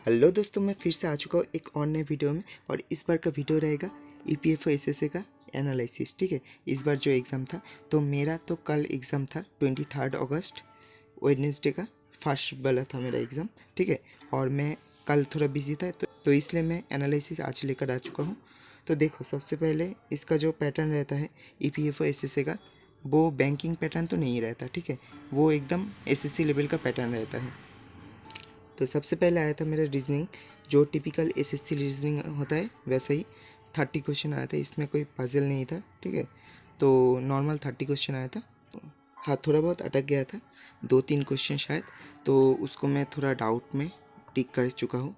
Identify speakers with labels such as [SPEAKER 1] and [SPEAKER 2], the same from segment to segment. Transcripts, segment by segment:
[SPEAKER 1] Hello दोस्तों, मैं फिर से आ चुका हूँ एक और नए वीडियो में। और इस बार का वीडियो रहेगा ईपीएफओ एसएसए का एनालिसिस। ठीक है, इस बार जो एग्ज़ाम था, तो मेरा तो कल एग्ज़ाम था 23 अगस्त वेडनेसडे का फर्स्ट वाला था मेरा एग्ज़ाम। ठीक है, और मैं कल थोड़ा बिजी था तो इसलिए मैं एनालिसिस आज लेकर आ चुका हूँ। तो देखो, सबसे पहले इसका जो पैटर्न रहता है ईपीएफओ एसएसए का, वो बैंकिंग पैटर्न तो नहीं रहता। ठीक है, वो एकदम एसएससी लेवल का पैटर्न रहता है। तो सबसे पहले आया था मेरा रीजनिंग, जो टिपिकल एसएससी रीजनिंग होता है वैसा ही 30 क्वेश्चन आया था। इसमें कोई पजल नहीं था। ठीक है, तो नॉर्मल 30 क्वेश्चन आया था। हाँ, थोड़ा बहुत अटक गया था, 2-3 क्वेश्चन शायद, तो उसको मैं थोड़ा डाउट में टिक कर चुका हूँ।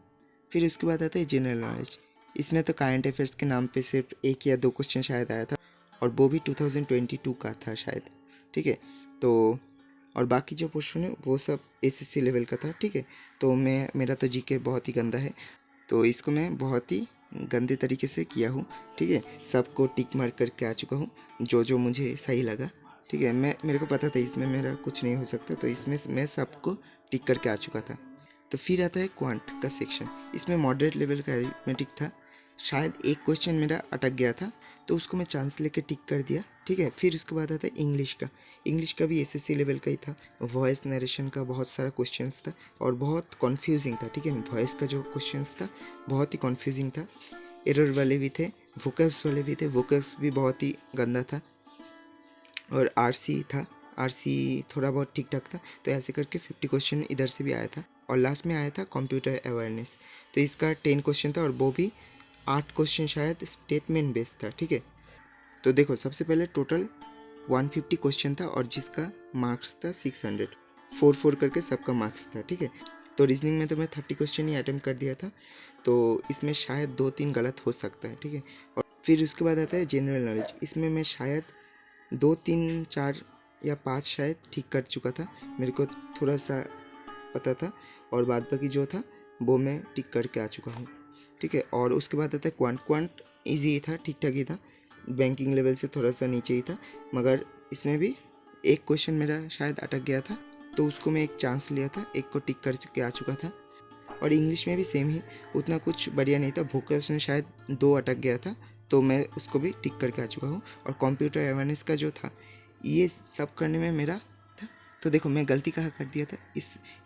[SPEAKER 1] फिर उसके बाद आता है जनरल नॉलेज। इसमें तो करंट अफेयर्स के नाम पे सिर्फ 1 या 2 क्वेश्चन शायद आया था, और वो भी 2022 का था शायद। ठीक है, तो और बाकी जो क्वेश्चन है वो सब एसएससी लेवल का था। ठीक है, तो मेरा तो जीके बहुत ही गंदा है, तो इसको मैं बहुत ही गंदे तरीके से किया हूँ। ठीक है, सबको टिक मार करके आ चुका हूँ जो जो मुझे सही लगा। ठीक है, मेरे को पता था इसमें मेरा कुछ नहीं हो सकता, तो इसमें मैं सबको टिक करके आ चुका था। तो फिर आता है क्वांट का सेक्शन। इसमें मॉडरेट लेवल का अरिथमेटिक था। शायद एक क्वेश्चन मेरा अटक गया था, तो उसको मैं चांस लेके टिक कर दिया। ठीक है, फिर उसके बाद आता है इंग्लिश का। इंग्लिश का भी एसएससी लेवल का ही था। वॉइस नरेशन का बहुत सारा क्वेश्चंस था और बहुत कन्फ्यूजिंग था। ठीक है, वॉइस का जो क्वेश्चंस था बहुत ही कन्फ्यूजिंग था। एरर वाले भी थे, वोकल्स वाले भी थे। वोकल्स भी बहुत ही गंदा था। और आरसी था, आरसी थोड़ा बहुत ठीक ठाक था। तो ऐसे करके 50 क्वेश्चन इधर से भी आया था। और लास्ट में आया था कंप्यूटर अवेयरनेस। तो इसका 10 क्वेश्चन था, और वो भी 8 क्वेश्चन शायद स्टेटमेंट बेस्ड था। ठीक है, तो देखो, सबसे पहले टोटल 150 क्वेश्चन था, और जिसका मार्क्स था 600, 4 करके सबका मार्क्स था। ठीक है, तो रीजनिंग में तो मैं 30 क्वेश्चन ही अटेम्प्ट कर दिया था, तो इसमें शायद 2-3 गलत हो सकता है। ठीक है, और फिर उसके बाद आता है जनरल नॉलेज। इसमें मैं शायद 2-3-4 या 5 शायद ठीक कर चुका था, मेरे को थोड़ा सा पता था, और बाद बाकी जो था वो मैं टिक करके आ चुका हूँ। ठीक है, और उसके बाद आता है क्वांट। क्वांट ईजी ही था, ठीक ठाक ही था, बैंकिंग लेवल से थोड़ा सा नीचे ही था। मगर इसमें भी एक क्वेश्चन मेरा शायद अटक गया था, तो उसको मैं एक चांस लिया था, एक को टिक करके आ चुका था। और इंग्लिश में भी सेम ही, उतना कुछ बढ़िया नहीं था। वोकल्स में शायद 2 अटक गया था, तो मैं उसको भी टिक करके आ चुका हूँ। और कंप्यूटर अवेयरनेस का जो था, ये सब करने में मेरा था। तो देखो, मैं गलती कहाँ कर दिया था,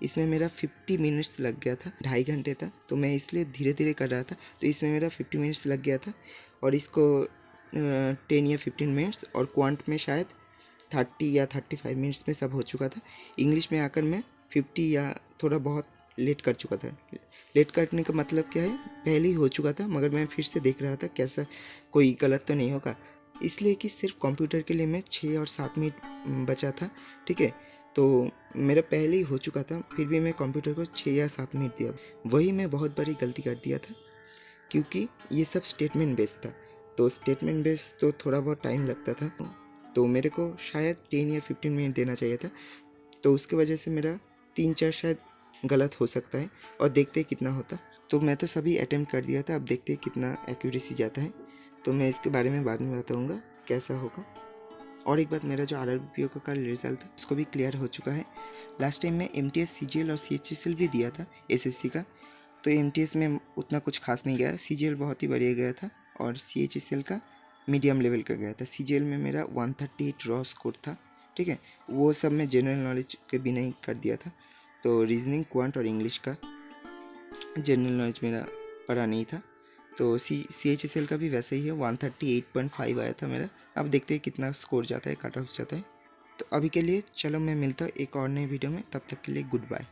[SPEAKER 1] इसमें मेरा 50 मिनट्स लग गया था। 2.5 घंटे था, तो मैं इसलिए धीरे धीरे कर रहा था, तो इसमें मेरा 50 मिनट्स लग गया था। और इसको 10 या 15 मिनट्स, और क्वांट में शायद 30 या 35 मिनट्स में सब हो चुका था। इंग्लिश में आकर मैं 50 या थोड़ा बहुत लेट कर चुका था। लेट करने का मतलब क्या है, पहले ही हो चुका था, मगर मैं फिर से देख रहा था कैसा कोई गलत तो नहीं होगा, इसलिए कि सिर्फ कंप्यूटर के लिए मैं 6 और 7 मिनट बचा था। ठीक है, तो मेरा पहले ही हो चुका था, फिर भी मैं कंप्यूटर को 6 या 7 मिनट दिया। वही मैं बहुत बड़ी गलती कर दिया था, क्योंकि ये सब स्टेटमेंट बेस्ड था। तो स्टेटमेंट बेस्ड तो थोड़ा बहुत टाइम लगता था, तो मेरे को शायद 10 या 15 मिनट देना चाहिए था। तो उसके वजह से मेरा 3-4 शायद गलत हो सकता है, और देखते हैं कितना होता। तो मैं तो सभी अटेम्प्ट कर दिया था, अब देखते हैं कितना एक्यूरेसी जाता है। तो मैं इसके बारे में बाद में बताऊँगा कैसा होगा। और एक बात, मेरा जो आरआरबीपीओ का कल रिजल्ट था उसको भी क्लियर हो चुका है। लास्ट टाइम मैं एमटीएस, सीजीएल और सीएचएसएल भी दिया था एसएससी का, तो एमटीएस में उतना कुछ खास नहीं गया, सीजीएल बहुत ही बढ़िया गया था, और सीएचएसएल का मीडियम लेवल का गया था। सीजीएल में मेरा 138 रॉ स्कोर था। ठीक है, वो सब मैं जनरल नॉलेज के बिना ही कर दिया था। तो रीजनिंग, क्वांट और इंग्लिश का जनरल नॉलेज मेरा पढ़ा नहीं था। तो सीएचएसएल का भी वैसे ही है, 138.5 आया था मेरा। अब देखते हैं कितना स्कोर जाता है, कट ऑफ जाता है। तो अभी के लिए चलो, मैं मिलता हूँ एक और नए वीडियो में, तब तक के लिए गुड बाय।